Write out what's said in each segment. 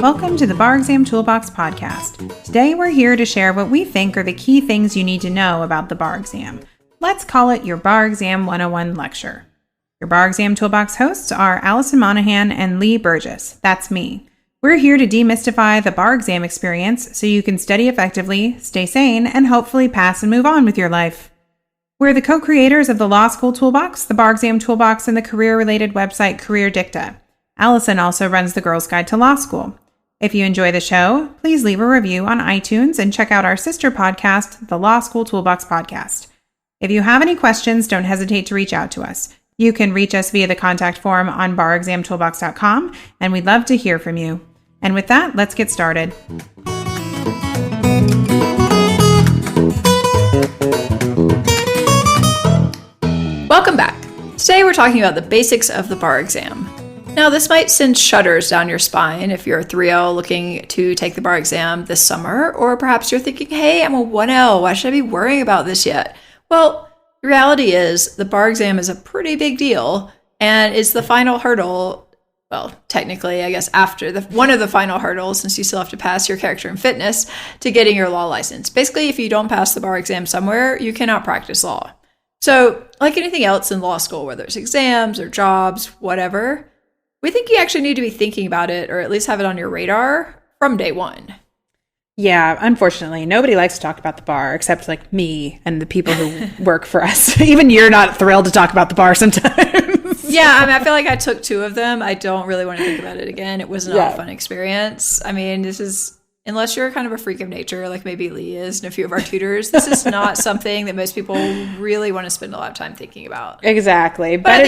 Welcome to the Bar Exam Toolbox podcast. Today we're here to share what we think are the key things you need to know about the bar exam. Let's call it your Bar Exam 101 lecture. Your Bar Exam Toolbox hosts are Alison Monahan and Lee Burgess. That's me. We're here to demystify the bar exam experience so you can study effectively, stay sane, and hopefully pass and move on with your life. We're the co-creators of the Law School Toolbox, the Bar Exam Toolbox, and the career-related website Career Dicta. Allison also runs the Girls Guide to Law School. If you enjoy the show, please leave a review on iTunes and check out our sister podcast, the Law School Toolbox Podcast. If you have any questions, don't hesitate to reach out to us. You can reach us via the contact form on barexamtoolbox.com, and we'd love to hear from you. And with that, let's get started. Welcome back. Today we're talking about the basics of the bar exam. Now, this might send shudders down your spine if you're a 3L looking to take the bar exam this summer, or perhaps you're thinking, hey, I'm a 1L, why should I be worrying about this yet? Well, the reality is the bar exam is a pretty big deal, and it's the final hurdle, well, technically, I guess after one of the final hurdles, since you still have to pass your character and fitness to getting your law license. Basically, if you don't pass the bar exam somewhere, you cannot practice law. So, like anything else in law school, whether it's exams or jobs, whatever, we think you actually need to be thinking about it, or at least have it on your radar from day one. Yeah, unfortunately, nobody likes to talk about the bar except like me and the people who work for us. Even you're not thrilled to talk about the bar sometimes. Yeah, I mean, I feel like I took 2 of them. I don't really want to think about it again. It was not a fun experience. I mean, this is, unless you're kind of a freak of nature, like maybe Lee is and a few of our tutors, this is not something that most people really want to spend a lot of time thinking about. Exactly. But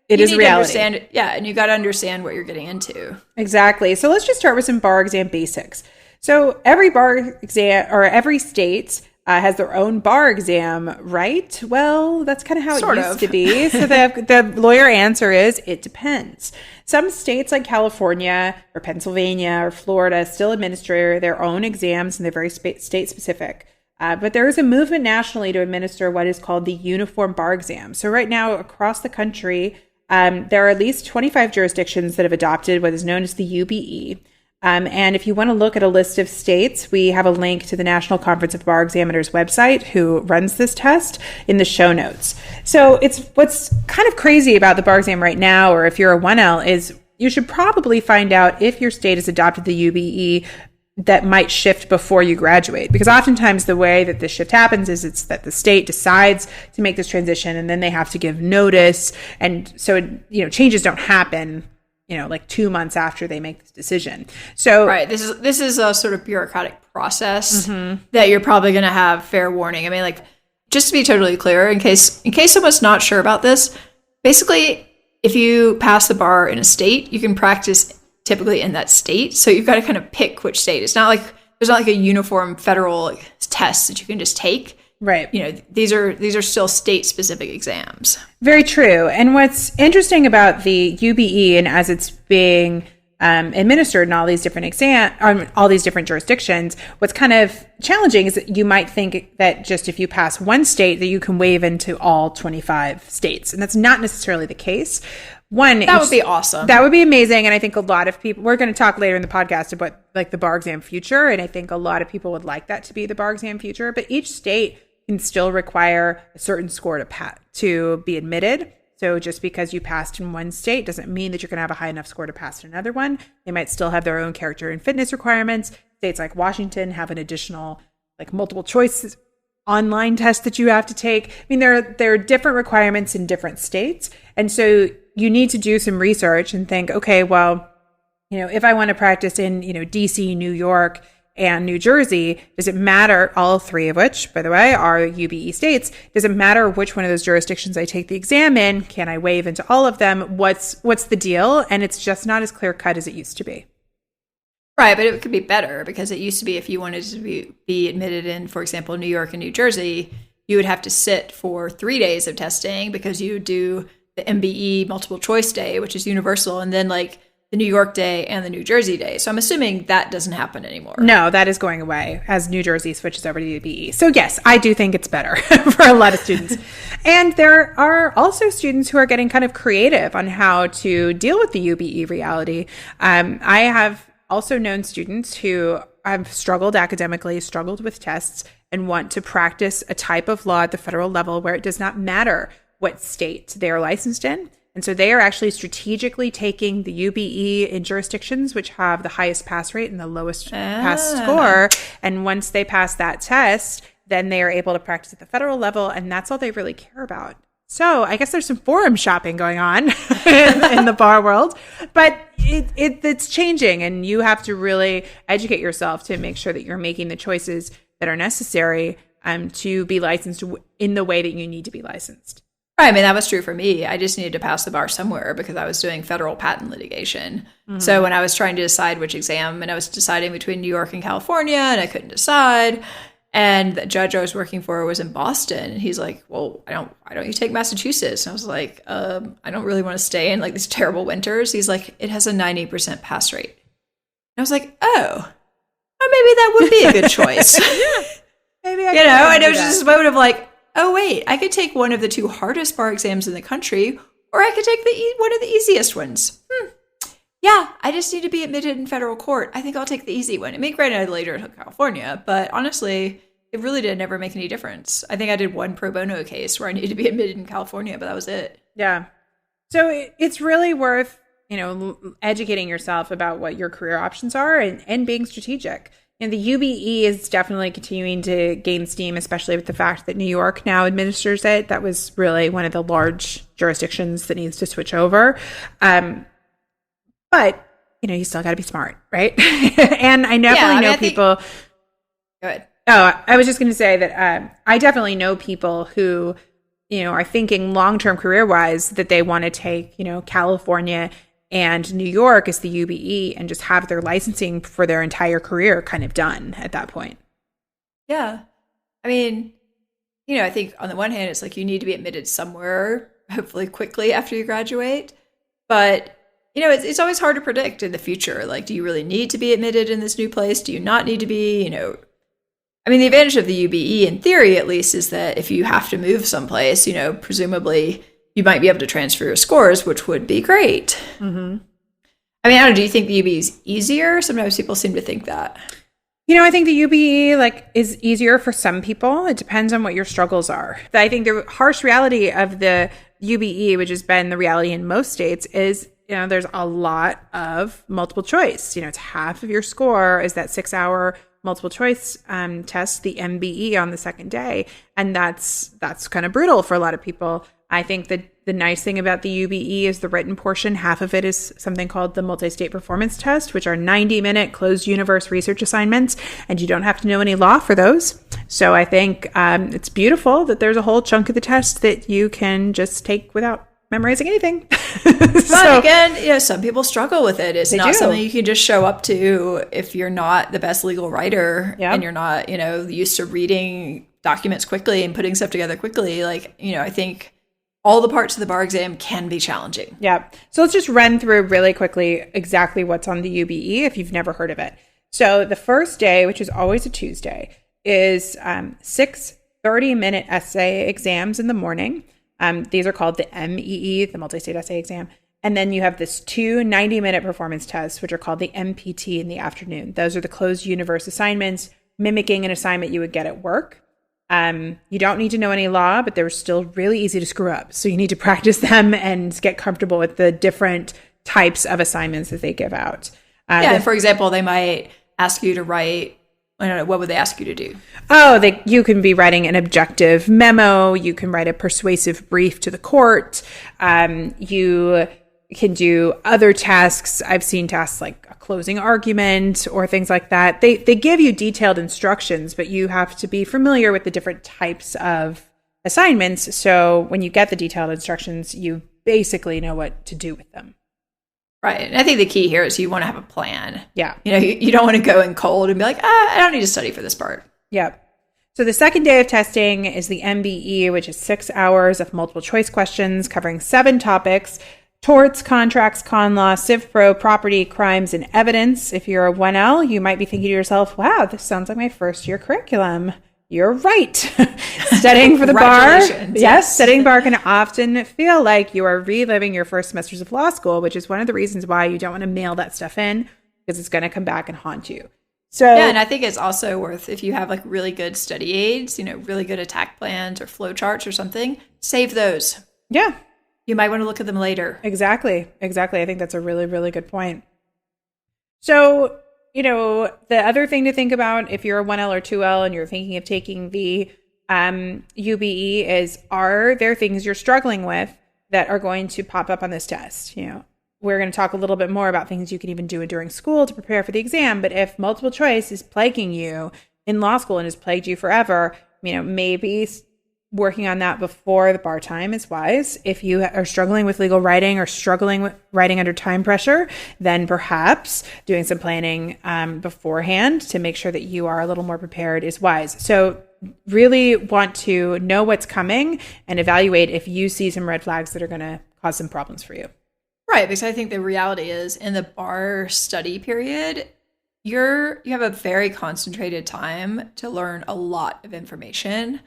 it is reality. And you got to understand what you're getting into. Exactly. So let's just start with some bar exam basics. So every bar exam, or every state has their own bar exam, right? Well, that's kind of how it used to be. So the lawyer answer is, it depends. Some states like California or Pennsylvania or Florida still administer their own exams, and they're very state specific. But there is a movement nationally to administer what is called the uniform bar exam. So right now across the country, there are at least 25 jurisdictions that have adopted what is known as the UBE. And if you want to look at a list of states, we have a link to the National Conference of Bar Examiners website, who runs this test, in the show notes. So what's kind of crazy about the bar exam right now, or if you're a 1L, is you should probably find out if your state has adopted the UBE that might shift before you graduate. Because oftentimes the way that this shift happens is it's that the state decides to make this transition, and then they have to give notice. And so, changes don't happen like 2 months after they make this decision. So right, this is a sort of bureaucratic process that you're probably going to have fair warning. I mean, like, just to be totally clear, in case someone's not sure about this, basically, if you pass the bar in a state, you can practice typically in that state. So you've got to kind of pick which state. It's not like there's not like a uniform federal test that you can just take. Right. These are still state-specific exams. Very true. And what's interesting about the UBE, and as it's being administered in all these different all these different jurisdictions, what's kind of challenging is that you might think that just if you pass one state that you can waive into all 25 states. And that's not necessarily the case. That would be awesome. That would be amazing. And I think a lot of people, we're going to talk later in the podcast about like the bar exam future. And I think a lot of people would like that to be the bar exam future. But each state can still require a certain score to be admitted. So just because you passed in one state doesn't mean that you're going to have a high enough score to pass in another one. They might still have their own character and fitness requirements. States like Washington have an additional like multiple choice online test that you have to take. I mean, there are different requirements in different states. And so you need to do some research and think, okay, well, if I want to practice in, DC, New York, and New Jersey, does it matter, all 3 of which, by the way, are UBE states, does it matter which one of those jurisdictions I take the exam in? Can I waive into all of them? What's the deal? And it's just not as clear cut as it used to be. Right, but it could be better, because it used to be if you wanted to be admitted in, for example, New York and New Jersey, you would have to sit for 3 days of testing, because you do the MBE multiple choice day, which is universal, and then like the New York day and the New Jersey day. So I'm assuming that doesn't happen anymore. No, that is going away as New Jersey switches over to UBE. So yes, I do think it's better for a lot of students. And there are also students who are getting kind of creative on how to deal with the UBE reality. I have also known students who have struggled academically, struggled with tests, and want to practice a type of law at the federal level where it does not matter what state they are licensed in. And so they are actually strategically taking the UBE in jurisdictions which have the highest pass rate and the lowest pass score. And once they pass that test, then they are able to practice at the federal level. And that's all they really care about. So I guess there's some forum shopping going on in the bar world, but it's changing. And you have to really educate yourself to make sure that you're making the choices that are necessary to be licensed in the way that you need to be licensed. I mean, that was true for me. I just needed to pass the bar somewhere because I was doing federal patent litigation. Mm-hmm. So when I was trying to decide which exam, and I was deciding between New York and California, and I couldn't decide, and the judge I was working for was in Boston, and he's like, well, why don't you take Massachusetts? And I was like, I don't really want to stay in like these terrible winters. He's like, it has a 90% pass rate. And I was like, oh, well, maybe that would be a good choice. Maybe and it was just this moment of like, oh, wait, I could take one of the 2 hardest bar exams in the country, or I could take one of the easiest ones. Yeah, I just need to be admitted in federal court. I think I'll take the easy one. I mean, granted, I later took California, but honestly, it really did never make any difference. I think I did one pro bono case where I needed to be admitted in California, but that was it. Yeah. So it's really worth, educating yourself about what your career options are and being strategic. And the UBE is definitely continuing to gain steam, especially with the fact that New York now administers it. That was really one of the large jurisdictions that needs to switch over. But, you still got to be smart, right? And I definitely know people. Go ahead. Oh, I was just going to say that I definitely know people who, are thinking long-term career-wise that they want to take, California and New York as the UBE and just have their licensing for their entire career kind of done at that point. Yeah. I mean, I think on the one hand, it's like you need to be admitted somewhere, hopefully quickly after you graduate. But, it's always hard to predict in the future. Like, do you really need to be admitted in this new place? Do you not need to be, I mean, the advantage of the UBE in theory, at least, is that if you have to move someplace, presumably you might be able to transfer your scores, which would be great. Mm-hmm. I mean, I don't know, do you think the UBE is easier? Sometimes people seem to think that. I think the UBE is easier for some people. It depends on what your struggles are. I think the harsh reality of the UBE, which has been the reality in most states, is there's a lot of multiple choice. It's half of your score is that 6-hour multiple choice test, the MBE on the second day, and that's kind of brutal for a lot of people. I think that the nice thing about the UBE is the written portion. Half of it is something called the multi-state performance test, which are 90-minute closed universe research assignments, and you don't have to know any law for those. So I think it's beautiful that there's a whole chunk of the test that you can just take without memorizing anything. But again, some people struggle with it. It's not something you can just show up to if you're not the best legal writer and you're not, used to reading documents quickly and putting stuff together quickly. I think all the parts of the bar exam can be challenging. Yeah. So let's just run through really quickly exactly what's on the UBE if you've never heard of it. So the first day, which is always a Tuesday, is 6 30-minute essay exams in the morning. These are called the MEE, the multi-state essay exam. And then you have this 2 90-minute performance tests, which are called the MPT in the afternoon. Those are the closed universe assignments, mimicking an assignment you would get at work. You don't need to know any law, but they're still really easy to screw up. So you need to practice them and get comfortable with the different types of assignments that they give out. For example, they might ask you to write, I don't know, what would they ask you to do? You can be writing an objective memo. You can write a persuasive brief to the court. You can do other tasks. I've seen tasks like a closing argument or things like that. They give you detailed instructions, but you have to be familiar with the different types of assignments. So when you get the detailed instructions, you basically know what to do with them. Right. And I think the key here is you want to have a plan. Yeah. You don't want to go in cold and be like, I don't need to study for this part. Yeah. So the second day of testing is the MBE, which is 6 hours of multiple choice questions covering 7 topics: torts, contracts, con law, civ pro, property, crimes, and evidence. If you're a 1L, you might be thinking to yourself, wow, this sounds like my first year curriculum. You're right. Studying for the bar. Yes, studying bar can often feel like you are reliving your first semesters of law school, which is one of the reasons why you don't want to mail that stuff in. because it's going to come back and haunt you. So yeah, and I think it's also worth, if you have like really good study aids, really good attack plans or flow charts or something, save those. Yeah. You might want to look at them later. Exactly. I think that's a really, really good point. So, the other thing to think about if you're a 1L or 2L and you're thinking of taking the UBE is, are there things you're struggling with that are going to pop up on this test? We're going to talk a little bit more about things you can even do during school to prepare for the exam. But if multiple choice is plaguing you in law school and has plagued you forever, maybe working on that before the bar time is wise. If you are struggling with legal writing or struggling with writing under time pressure, then perhaps doing some planning beforehand to make sure that you are a little more prepared is wise. So really want to know what's coming and evaluate if you see some red flags that are going to cause some problems for you. Right, because I think the reality is in the bar study period, you have a very concentrated time to learn a lot of information.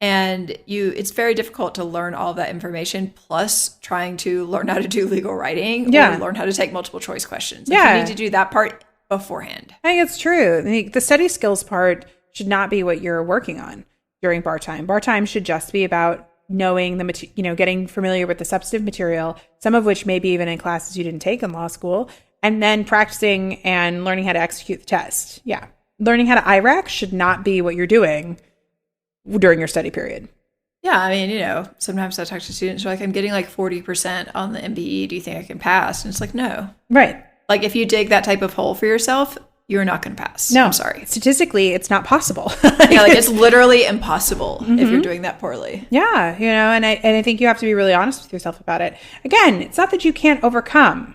And it's very difficult to learn all of that information, plus trying to learn how to do legal writing or learn how to take multiple choice questions. You need to do that part beforehand. I think it's true. The study skills part should not be what you're working on during bar time. Bar time should just be about knowing getting familiar with the substantive material, some of which maybe even in classes you didn't take in law school, and then practicing and learning how to execute the test. Yeah. Learning how to IRAC should not be what you're doing during your study period. Yeah. I mean, sometimes I talk to students who are like, I'm getting like 40% on the MBE. Do you think I can pass? And it's like, no. Right. Like if you dig that type of hole for yourself, you're not going to pass. No, I'm sorry. Statistically, it's not possible. It's literally impossible if you're doing that poorly. Yeah, and I think you have to be really honest with yourself about it. Again, it's not that you can't overcome.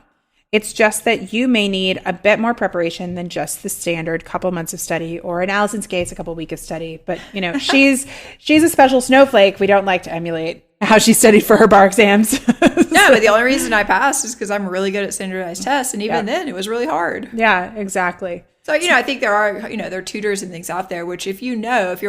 It's just that you may need a bit more preparation than just the standard couple months of study, or in Alison's case, a couple weeks of study. But she's a special snowflake. We don't like to emulate how she studied for her bar exams. No, but the only reason I passed is because I'm really good at standardized tests. And even then, it was really hard. Yeah, exactly. So, I think there are tutors and things out there, which if you're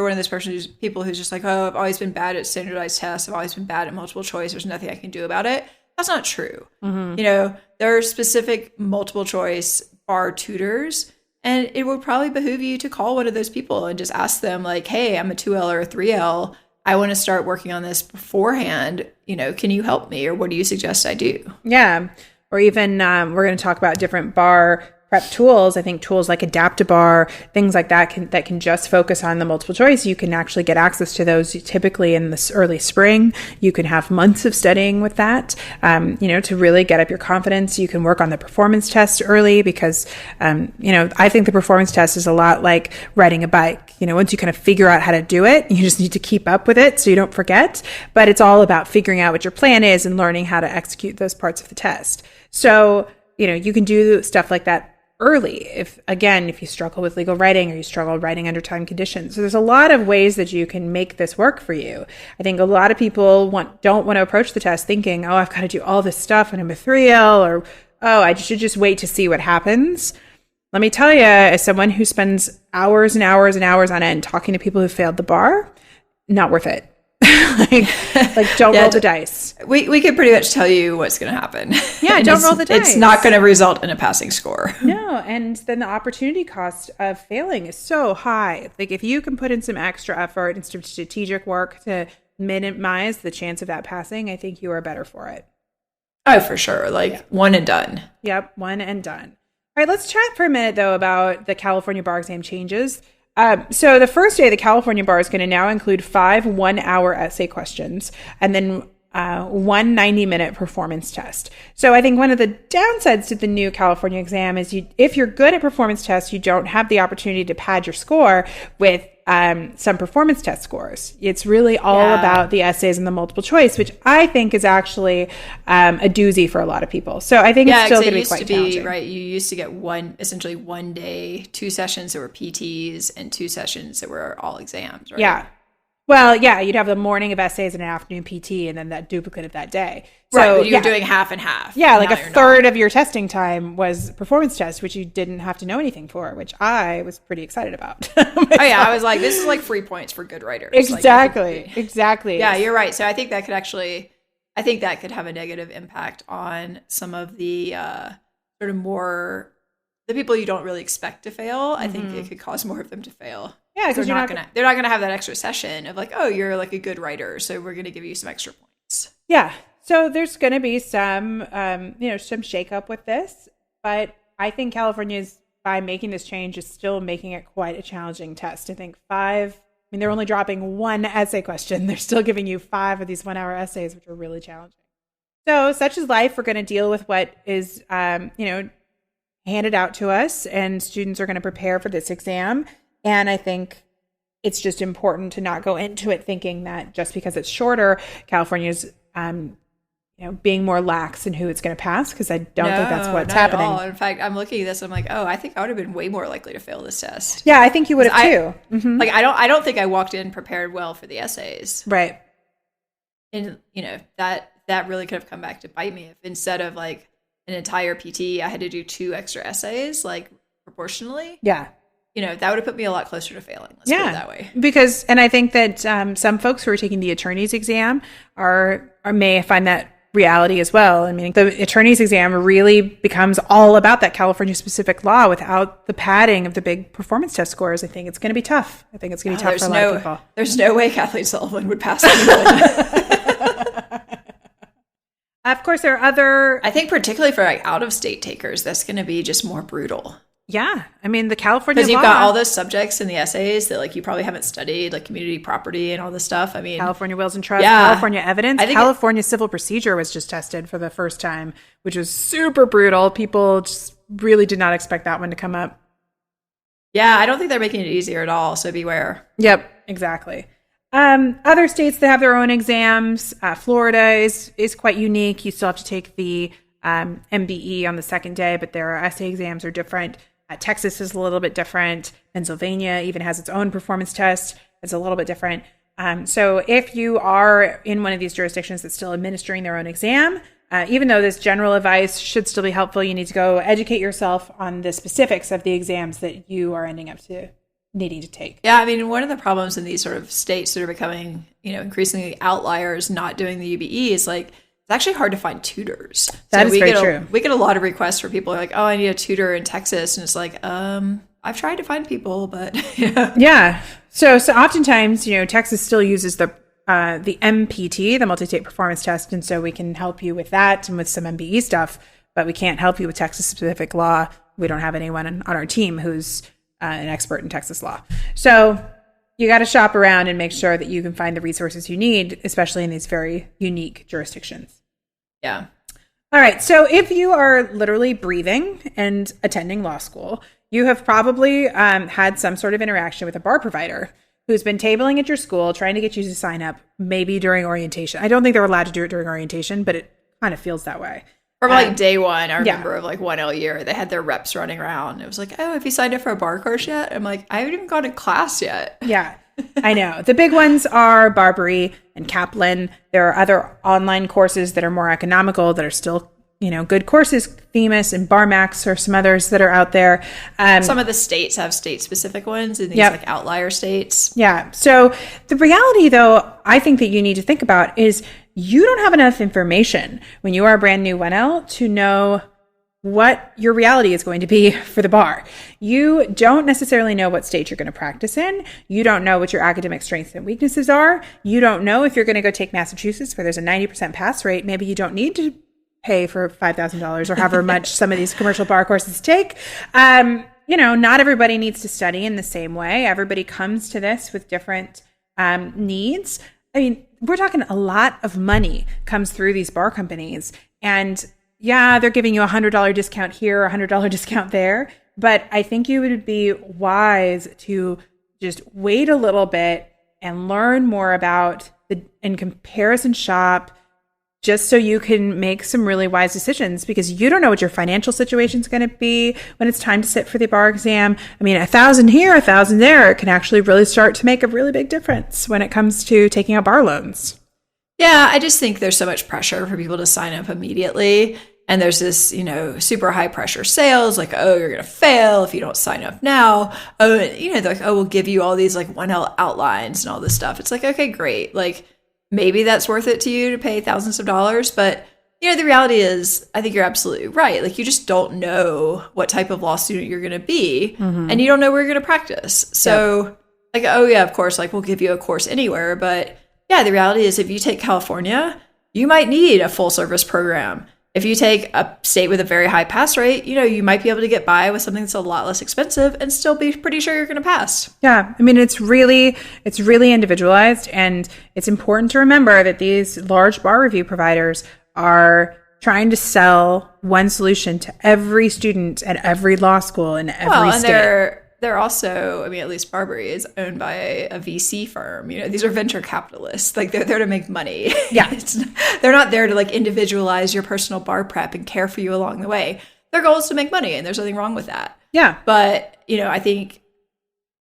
one of those people who's just like, oh, I've always been bad at standardized tests. I've always been bad at multiple choice. There's nothing I can do about it. That's not true. Mm-hmm. There are specific multiple choice bar tutors, and it would probably behoove you to call one of those people and just ask them like, hey, I'm a 2L or a 3L. I want to start working on this beforehand. Can you help me? Or what do you suggest I do? Yeah. Or even we're going to talk about different bar prep tools. I think tools like Adapt-A-Bar, things like that can just focus on the multiple choice. You can actually get access to those typically in this early spring. You can have months of studying with that, to really get up your confidence. You can work on the performance test early because, I think the performance test is a lot like riding a bike. Once you kind of figure out how to do it, you just need to keep up with it so you don't forget. But it's all about figuring out what your plan is and learning how to execute those parts of the test. So, you can do stuff like that early if you struggle with legal writing or you struggle writing under time conditions. So there's a lot of ways that you can make this work for you. I think a lot of people don't want to approach the test thinking, oh, I've got to do all this stuff when I'm a 3L, or, oh, I should just wait to see what happens. Let me tell you, as someone who spends hours and hours and hours on end talking to people who failed the bar, not worth it. Don't roll the dice. We can pretty much tell you what's going to happen. Yeah, don't roll the dice. It's not going to result in a passing score. No, and then the opportunity cost of failing is so high. Like if you can put in some extra effort and some strategic work to minimize the chance of that passing, I think you are better for it. Oh, for sure. One and done. Yep, one and done. All right, let's chat for a minute, though, about the California bar exam changes. So the first day, the California bar is going to now include 5 1-hour essay questions and then one 90-minute performance test. So I think one of the downsides to the new California exam is if you're good at performance tests, you don't have the opportunity to pad your score with some performance test scores. It's really all about the essays and the multiple choice, which I think is actually a doozy for a lot of people. So I think it's still going to be quite challenging. Right, you used to get essentially one day, 2 sessions that were PTs and 2 sessions that were all exams, right? Yeah. Well, yeah, you'd have the morning of essays and an afternoon PT and then that duplicate of that day. So, right, but you're doing half and half. Yeah, like a third of your testing time was performance test, which you didn't have to know anything for, which I was pretty excited about. I was like, this is like free points for good writers. Exactly, exactly. Yeah, you're right. So I think that could have a negative impact on some of the sort of more the people you don't really expect to fail, I think it could cause more of them to fail. Yeah, because they're not gonna have that extra session of like, oh, you're like a good writer, so we're gonna give you some extra points. Yeah. So there's going to be some, some shakeup with this, but I think California's, by making this change, is still making it quite a challenging test. I think they're only dropping one essay question. They're still giving you 5 of these 1-hour essays, which are really challenging. So such is life. We're going to deal with what is, handed out to us, and students are going to prepare for this exam. And I think it's just important to not go into it thinking that just because it's shorter, California's, being more lax in who it's going to pass, because I don't think that's what's happening. At all. In fact, I'm looking at this and I'm like, oh, I think I would have been way more likely to fail this test. Yeah, I think you would have too. Mm-hmm. Like, I don't think I walked in prepared well for the essays. Right. And, that really could have come back to bite me if instead of like an entire PT, I had to do 2 extra essays, like proportionally. Yeah. That would have put me a lot closer to failing. Let's put it that way. Because, and I think that some folks who are taking the attorney's exam may find that reality as well. I mean, the attorney's exam really becomes all about that California specific law without the padding of the big performance test scores. I think it's going to be tough. I think it's going to be tough for a lot of people. There's no way Kathleen Sullivan would pass anyone. Of course, there are other... I think particularly for like out-of-state takers, that's going to be just more brutal. Yeah. I mean, the California law... Because you've got all those subjects in the essays that like you probably haven't studied, like community property and all this stuff. I mean... California wills and trusts, California evidence. California civil procedure was just tested for the first time, which was super brutal. People just really did not expect that one to come up. Yeah, I don't think they're making it easier at all, so beware. Yep, exactly. Other states that have their own exams, Florida is quite unique. You still have to take the MBE on the second day, but their essay exams are different. Texas is a little bit different. Pennsylvania even has its own performance test. It's a little bit different. So if you are in one of these jurisdictions that's still administering their own exam, even though this general advice should still be helpful, you need to go educate yourself on the specifics of the exams that you are ending up needing to take. Yeah, I mean, one of the problems in these sort of states that are becoming, increasingly outliers not doing the UBE is like, it's actually hard to find tutors. That is very true. We get a lot of requests for people who are like, oh, I need a tutor in Texas. And it's like, I've tried to find people, but yeah. So oftentimes, Texas still uses the MPT, the multi-state performance test. And so we can help you with that and with some MBE stuff, but we can't help you with Texas specific law. We don't have anyone on our team who's an expert in Texas law. So you got to shop around and make sure that you can find the resources you need, especially in these very unique jurisdictions. Yeah. All right. So if you are literally breathing and attending law school, you have probably had some sort of interaction with a bar provider who's been tabling at your school, trying to get you to sign up, maybe during orientation. I don't think they're allowed to do it during orientation, but it kind of feels that way. From like day one, I remember of like 1L year, they had their reps running around. It was like, oh, have you signed up for a bar course yet? I'm like, I haven't even gone to class yet. Yeah, I know. The big ones are Barbary and Kaplan. There are other online courses that are more economical that are still, good courses. Themis and BarMax are some others that are out there. Some of the states have state-specific ones in these like outlier states. Yeah. So the reality, though, I think that you need to think about is you don't have enough information when you are a brand new 1L to know what your reality is going to be for the bar. You don't necessarily know what state you're going to practice in. You don't know what your academic strengths and weaknesses are. You don't know if you're going to go take Massachusetts where there's a 90% pass rate. Maybe you don't need to pay for $5,000 or however much some of these commercial bar courses take. Not everybody needs to study in the same way. Everybody comes to this with different needs. I mean, we're talking a lot of money comes through these bar companies. And yeah, they're giving you a $100 discount here, a $100 discount there. But I think you would be wise to just wait a little bit and learn more about and comparison shop, just so you can make some really wise decisions, because you don't know what your financial situation is going to be when it's time to sit for the bar exam. I mean, 1,000 here, 1,000 there, it can actually really start to make a really big difference when it comes to taking out bar loans. Yeah, I just think there's so much pressure for people to sign up immediately. And there's this, super high pressure sales, like, oh, you're going to fail if you don't sign up now. Oh, they're like, oh, we'll give you all these like 1L outlines and all this stuff. It's like, okay, great. Like, maybe that's worth it to you to pay thousands of dollars, but the reality is, I think you're absolutely right. Like, you just don't know what type of law student you're going to be, and you don't know where you're going to practice. So, like, oh yeah, of course, like, we'll give you a course anywhere. But yeah, the reality is, if you take California, you might need a full service program. If you take a state with a very high pass rate, you might be able to get by with something that's a lot less expensive and still be pretty sure you're going to pass. Yeah. I mean, it's really individualized, and it's important to remember that these large bar review providers are trying to sell one solution to every student at every law school in every state. And they're also, I mean, at least Barbary is owned by a VC firm. These are venture capitalists. Like, they're there to make money. Yeah. They're not there to, like, individualize your personal bar prep and care for you along the way. Their goal is to make money, and there's nothing wrong with that. Yeah. But, I think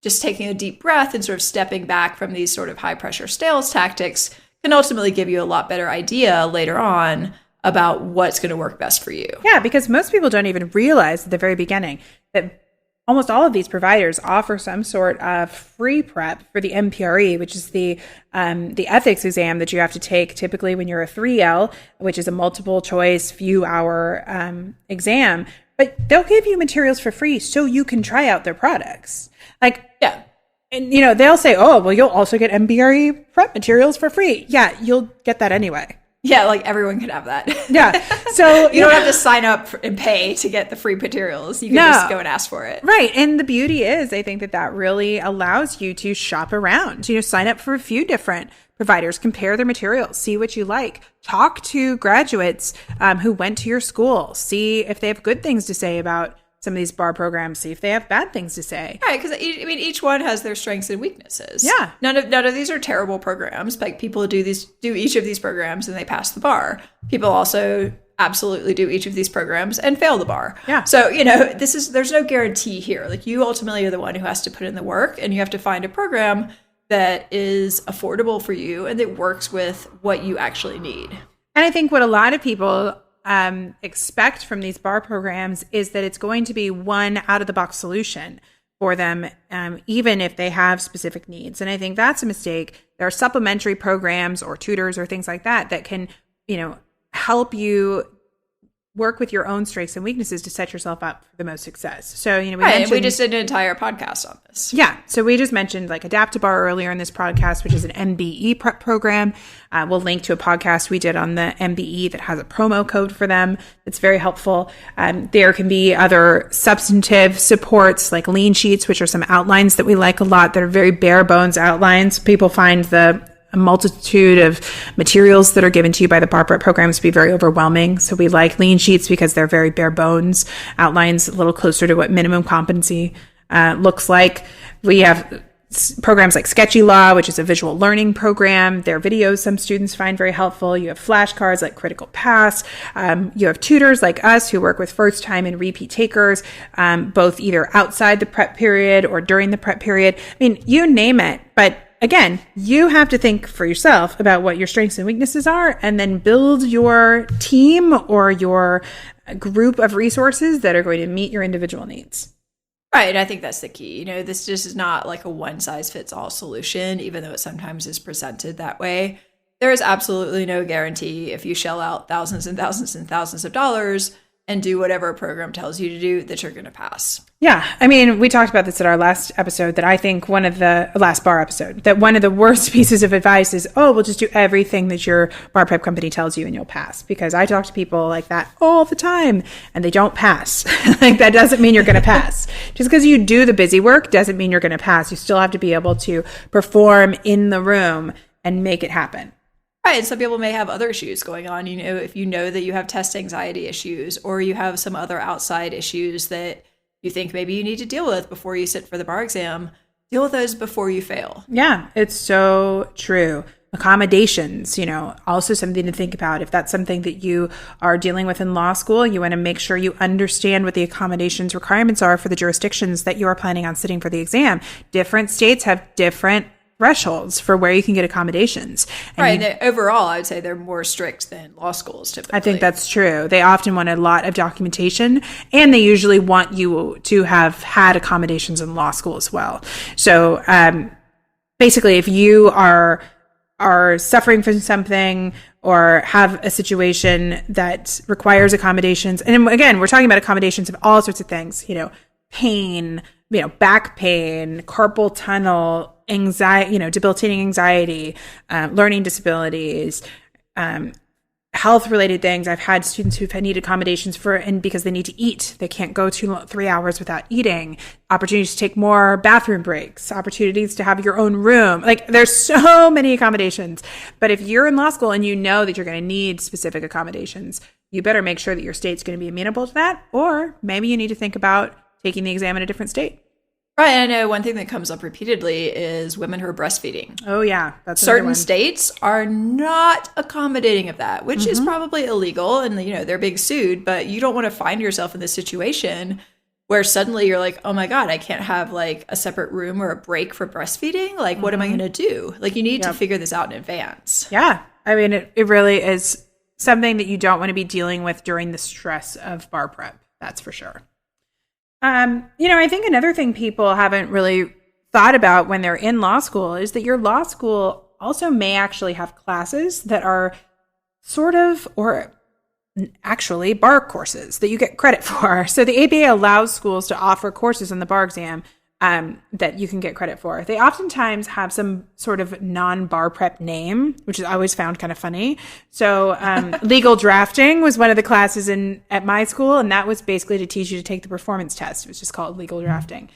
just taking a deep breath and sort of stepping back from these sort of high pressure sales tactics can ultimately give you a lot better idea later on about what's going to work best for you. Yeah, because most people don't even realize at the very beginning that almost all of these providers offer some sort of free prep for the MPRE, which is the ethics exam that you have to take typically when you're a 3L, which is a multiple choice few hour exam. But they'll give you materials for free so you can try out their products. Like, yeah. And, they'll say, oh, well, you'll also get MPRE prep materials for free. Yeah, you'll get that anyway. Yeah, like, everyone could have that. Yeah. So you don't have to sign up and pay to get the free materials. You can just go and ask for it. Right. And the beauty is, I think that really allows you to shop around, sign up for a few different providers, compare their materials, see what you like, talk to graduates who went to your school, see if they have good things to say about some of these bar programs, see if they have bad things to say. Right, because each one has their strengths and weaknesses. Yeah. None of these are terrible programs. Like, people do each of these programs and they pass the bar. People also absolutely do each of these programs and fail the bar. Yeah. So, there's no guarantee here. Like, you ultimately are the one who has to put in the work, and you have to find a program that is affordable for you and that works with what you actually need. And I think what a lot of people expect from these bar programs is that it's going to be one out-of-the-box solution for them, even if they have specific needs. And I think that's a mistake. There are supplementary programs or tutors or things like that can, help you work with your own strengths and weaknesses to set yourself up for the most success. So, we just did an entire podcast on this. Yeah. So we just mentioned like Adapt-A-Bar earlier in this podcast, which is an MBE prep program. We'll link to a podcast we did on the MBE that has a promo code for them. It's very helpful. There can be other substantive supports like lean sheets, which are some outlines that we like a lot that are very bare bones outlines. People find a multitude of materials that are given to you by the bar prep programs to be very overwhelming. So we like lean sheets because they're very bare bones, outlines a little closer to what minimum competency looks like. We have programs like Sketchy Law, which is a visual learning program. Their videos some students find very helpful. You have flashcards like Critical Pass. You have tutors like us who work with first time and repeat takers, both either outside the prep period or during the prep period. I mean, you name it. But again, you have to think for yourself about what your strengths and weaknesses are, and then build your team or your group of resources that are going to meet your individual needs. Right. I think that's the key. This just is not like a one size fits all solution, even though it sometimes is presented that way. There is absolutely no guarantee if you shell out thousands and thousands and thousands of dollars and do whatever a program tells you to do that you're going to pass. Yeah. I mean, we talked about this at our last episode, that I think one of the last bar episode, that one of the worst pieces of advice is, we'll just do everything that your bar prep company tells you and you'll pass. Because I talk to people like that all the time and they don't pass. Like, that doesn't mean you're going to pass. Just because you do the busy work doesn't mean you're going to pass. You still have to be able to perform in the room and make it happen. Right. And some people may have other issues going on. If you know that you have test anxiety issues, or you have some other outside issues that you think maybe you need to deal with before you sit for the bar exam, deal with those before you fail. Yeah, it's so true. Accommodations, also something to think about. If that's something that you are dealing with in law school, you want to make sure you understand what the accommodations requirements are for the jurisdictions that you are planning on sitting for the exam. Different states have different thresholds for where you can get accommodations. And right. Overall, I would say they're more strict than law schools typically. I think that's true. They often want a lot of documentation, and they usually want you to have had accommodations in law school as well. So basically, if you are are suffering from something or have a situation that requires accommodations. And again, we're talking about accommodations of all sorts of things, pain, back pain, carpal tunnel, anxiety, debilitating anxiety, learning disabilities, health related things. I've had students who've needed accommodations and because they need to eat, they can't go 3 hours without eating, opportunities to take more bathroom breaks, opportunities to have your own room. Like there's so many accommodations, but if you're in law school and you know that you're going to need specific accommodations, you better make sure that your state's going to be amenable to that. Or maybe you need to think about taking the exam in a different state. Right. I know one thing that comes up repeatedly is women who are breastfeeding. Oh, yeah. That's certain states are not accommodating of that, which is probably illegal. And, they're being sued. But you don't want to find yourself in this situation where suddenly you're like, oh, my God, I can't have like a separate room or a break for breastfeeding. Like, what am I going to do? Like, you need to figure this out in advance. Yeah. I mean, it really is something that you don't want to be dealing with during the stress of bar prep. That's for sure. I think another thing people haven't really thought about when they're in law school is that your law school also may actually have classes that are sort of, or actually bar courses that you get credit for. So the ABA allows schools to offer courses on the bar exam that you can get credit for. They oftentimes have some sort of non-bar prep name, which is always found kind of funny. So legal drafting was one of the classes at my school, and that was basically to teach you to take the performance test. It was just called legal drafting.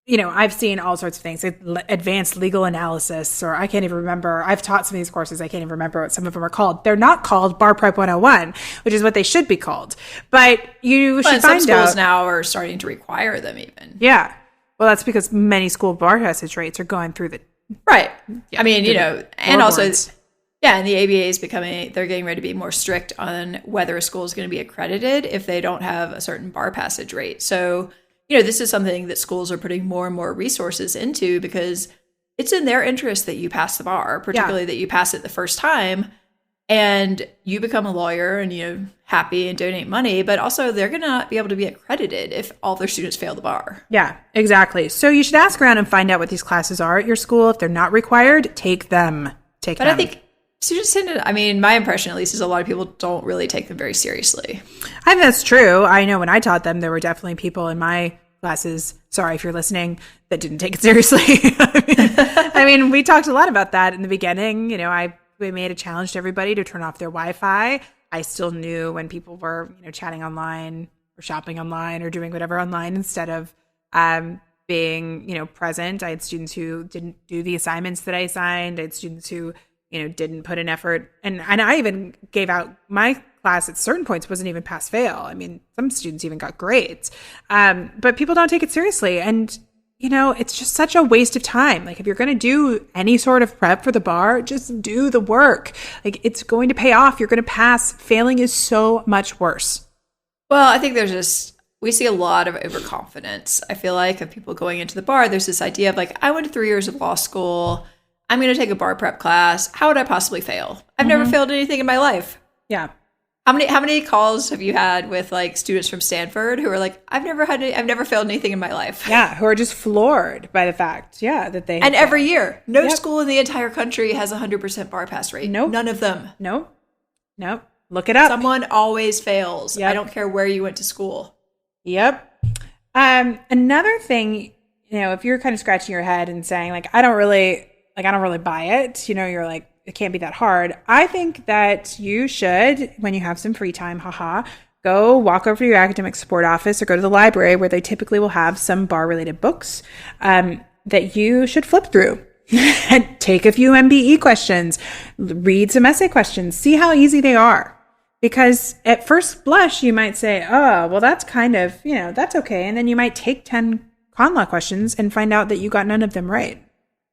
I've seen all sorts of things, advanced legal analysis, or I can't even remember. I've taught some of these courses. I can't even remember what some of them are called. They're not called Bar Prep 101, which is what they should be called. But you should find out. Some schools now are starting to require them even. Yeah. Well, that's because many school bar passage rates are going through the... Right. I mean, and also... Yeah, and the ABA is they're getting ready to be more strict on whether a school is going to be accredited if they don't have a certain bar passage rate. So... this is something that schools are putting more and more resources into because it's in their interest that you pass the bar, particularly that you pass it the first time and you become a lawyer and, happy and donate money, but also they're going to not be able to be accredited if all their students fail the bar. Yeah, exactly. So you should ask around and find out what these classes are at your school. If they're not required, take them. But I think students tend to, my impression at least is a lot of people don't really take them very seriously. I think that's true. I know when I taught them, there were definitely people in my classes, sorry if you're listening, that didn't take it seriously. I mean, we talked a lot about that in the beginning. We made a challenge to everybody to turn off their Wi-Fi. I still knew when people were, chatting online or shopping online or doing whatever online instead of being, present. I had students who didn't do the assignments that I assigned. I had students who, didn't put in effort. And I even gave out my class at certain points wasn't even pass fail. I mean, some students even got grades. But people don't take it seriously. And, it's just such a waste of time. Like if you're going to do any sort of prep for the bar, just do the work. Like it's going to pay off. You're going to pass. Failing is so much worse. Well, I think we see a lot of overconfidence. I feel like of people going into the bar, there's this idea of like, I went to 3 years of law school. I'm going to take a bar prep class. How would I possibly fail? I've never failed anything in my life. Yeah. How many calls have you had with like students from Stanford who are like, I've never failed anything in my life. Yeah, who are just floored by the fact, that they. And every year, no school in the entire country has 100% bar pass rate. Nope. None of them. Nope. Look it up. Someone always fails. Yep. I don't care where you went to school. Yep. Another thing, if you're kind of scratching your head and saying like, I don't really buy it. You're like, it can't be that hard. I think that you should, when you have some free time, go walk over to your academic support office or go to the library where they typically will have some bar related books that you should flip through and take a few MBE questions, read some essay questions, see how easy they are. Because at first blush, you might say, oh, well, that's kind of, that's okay. And then you might take 10 con law questions and find out that you got none of them right.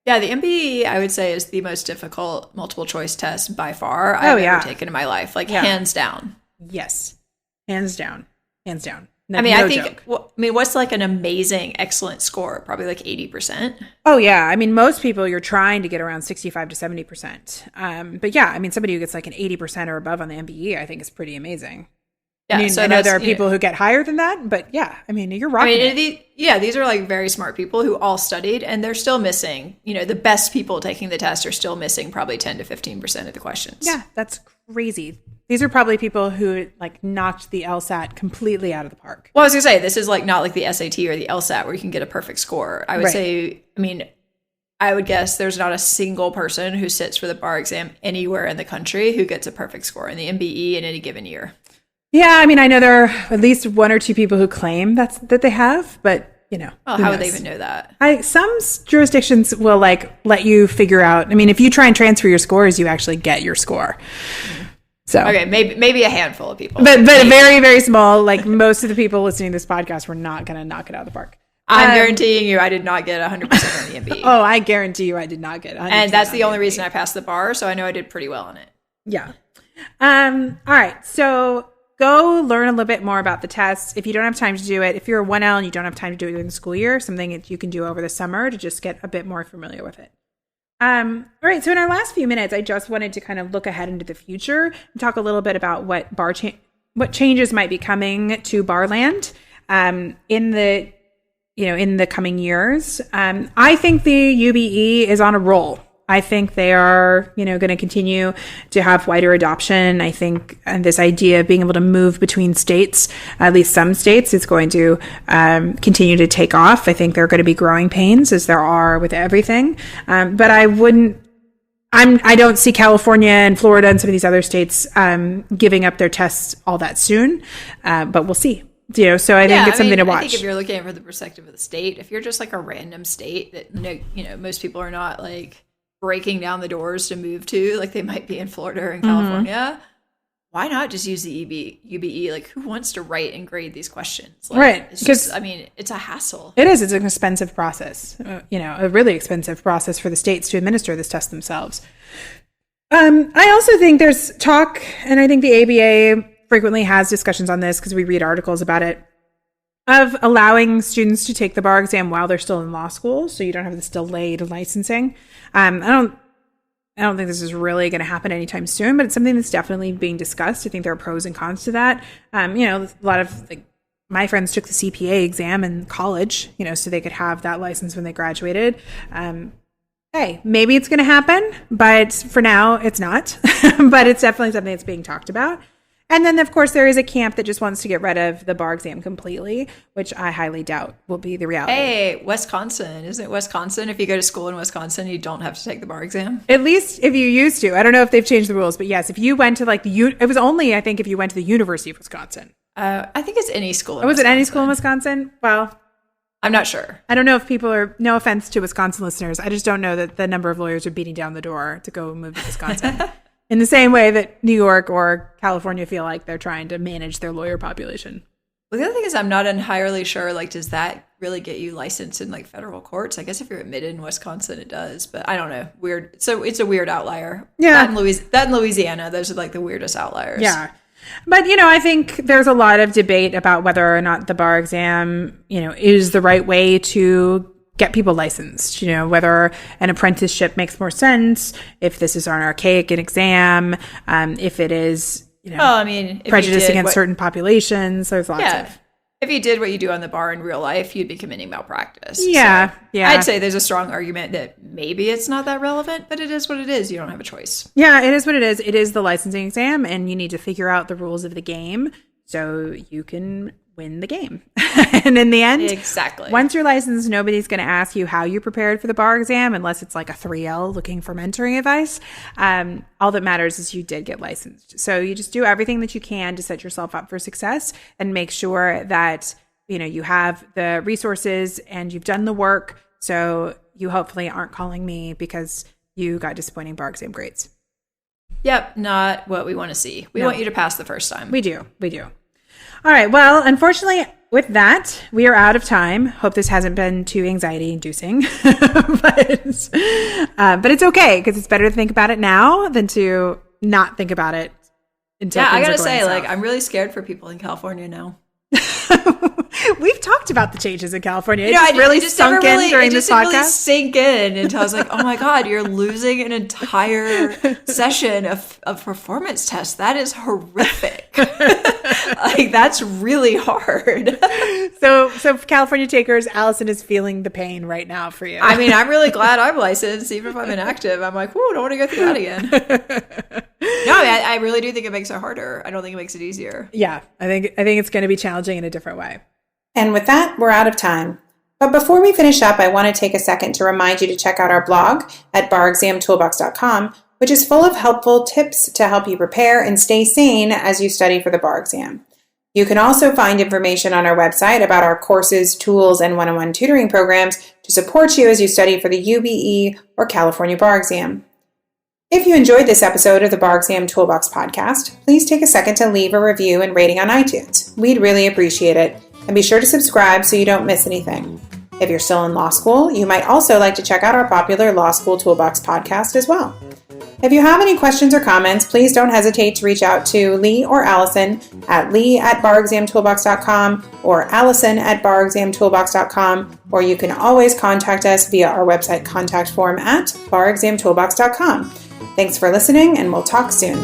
Yeah, the MBE, I would say, is the most difficult multiple choice test by far I've ever taken in my life. Hands down. Yes. Hands down. What's like an amazing, excellent score? Probably like 80%. Oh, yeah. I mean, most people, you're trying to get around 65 to 70%. But yeah, somebody who gets like an 80% or above on the MBE, I think is pretty amazing. I mean, so I know there are people who get higher than that, but yeah, I mean, you're rocking it. These are like very smart people who all studied, and they're still missing, the best people taking the test are still missing probably 10 to 15% of the questions. Yeah, that's crazy. These are probably people who like knocked the LSAT completely out of the park. Well, I was going to say, this is like not like the SAT or the LSAT where you can get a perfect score. I would say, I would guess there's not a single person who sits for the bar exam anywhere in the country who gets a perfect score in the MBE in any given year. Yeah, I mean, I know there are at least one or two people who claim that they have, but well, how would they even know that? Some jurisdictions will like let you figure out. I mean, if you try and transfer your scores, you actually get your score. So okay, maybe a handful of people, but very, very small. Like most of the people listening to this podcast were not going to knock it out of the park. I'm guaranteeing you I did not get 100% on the MBE. Oh, I guarantee you I did not get 100%. And that's the only reason I passed the bar, so I know I did pretty well on it. Yeah. All right. So go learn a little bit more about the tests. If you don't have time to do it, if you're a 1L and you don't have time to do it in the school year, something that you can do over the summer to just get a bit more familiar with it. All right. So in our last few minutes, I just wanted to kind of look ahead into the future and talk a little bit about what what changes might be coming to Barland in the coming years. I think the UBE is on a roll. I think they are, going to continue to have wider adoption. I think this idea of being able to move between states, at least some states, is going to continue to take off. I think there are going to be growing pains, as there are with everything. But I don't see California and Florida and some of these other states giving up their tests all that soon. But we'll see. So I think it's something to watch. I think if you're looking at it from the perspective of the state, if you're just like a random state that most people are not like breaking down the doors to move to, like they might be in Florida or in California, why not just use the UBE? Like, who wants to write and grade these questions? Like, right. Because it's a hassle. It is. It's an expensive process. A really expensive process for the states to administer this test themselves. I also think there's talk, and I think the ABA frequently has discussions on this because we read articles about it, of allowing students to take the bar exam while they're still in law school, so you don't have this delayed licensing. I don't think this is really going to happen anytime soon, but it's something that's definitely being discussed. I think there are pros and cons to that. A lot of my friends took the CPA exam in college, so they could have that license when they graduated. Hey, maybe it's going to happen, but for now it's not. But it's definitely something that's being talked about. And then, of course, there is a camp that just wants to get rid of the bar exam completely, which I highly doubt will be the reality. Hey, Wisconsin. Isn't it Wisconsin? If you go to school in Wisconsin, you don't have to take the bar exam? At least if you used to. I don't know if they've changed the rules, but yes, if you went to it was only, I think, if you went to the University of Wisconsin. I think it's any school in Was it any school in Wisconsin? Well, I'm not sure. I don't know if people are, no offense to Wisconsin listeners, I just don't know that the number of lawyers are beating down the door to go move to Wisconsin. In the same way that New York or California feel like they're trying to manage their lawyer population. Well, the other thing is I'm not entirely sure, does that really get you licensed in federal courts? I guess if you're admitted in Wisconsin, it does, but I don't know. Weird. So it's a weird outlier. Yeah. That in Louisiana, those are the weirdest outliers. Yeah. But, I think there's a lot of debate about whether or not the bar exam, is the right way to get people licensed, whether an apprenticeship makes more sense, if this is an archaic exam, if it is, prejudice against certain populations. There's lots of. If you did what you do on the bar in real life, you'd be committing malpractice. Yeah. So yeah. I'd say there's a strong argument that maybe it's not that relevant, but it is what it is. You don't have a choice. Yeah, it is what it is. It is the licensing exam, and you need to figure out the rules of the game so you can win the game. And in the end, exactly. Once you're licensed, nobody's going to ask you how you prepared for the bar exam unless it's a 3L looking for mentoring advice. All that matters is you did get licensed. So you just do everything that you can to set yourself up for success and make sure that, you have the resources and you've done the work. So you hopefully aren't calling me because you got disappointing bar exam grades. Yep. Not what we want to see. We want you to pass the first time. We do. All right. Well, unfortunately, with that, we are out of time. Hope this hasn't been too anxiety-inducing, but it's okay because it's better to think about it now than to not think about it until. Yeah, I gotta say, I'm really scared for people in California now. We've talked about the changes in California. It It sunk in during this podcast. Really sink in until I was like, oh my God, you're losing an entire session of performance tests. That is horrific. Like, that's really hard. So California takers, Alison is feeling the pain right now for you. I mean, I'm really glad I'm licensed, even if I'm inactive. I'm like, whoa, don't want to go through that again. No, I really do think it makes it harder. I don't think it makes it easier. Yeah, I think it's going to be challenging in a different way. And with that, we're out of time. But before we finish up, I want to take a second to remind you to check out our blog at barexamtoolbox.com, which is full of helpful tips to help you prepare and stay sane as you study for the bar exam. You can also find information on our website about our courses, tools, and one-on-one tutoring programs to support you as you study for the UBE or California Bar Exam. If you enjoyed this episode of the Bar Exam Toolbox podcast, please take a second to leave a review and rating on iTunes. We'd really appreciate it. And be sure to subscribe so you don't miss anything. If you're still in law school, you might also like to check out our popular Law School Toolbox podcast as well. If you have any questions or comments, please don't hesitate to reach out to Lee or Alison at lee@barexamtoolbox.com or allison@barexamtoolbox.com, or you can always contact us via our website contact form at barexamtoolbox.com. Thanks for listening, and we'll talk soon.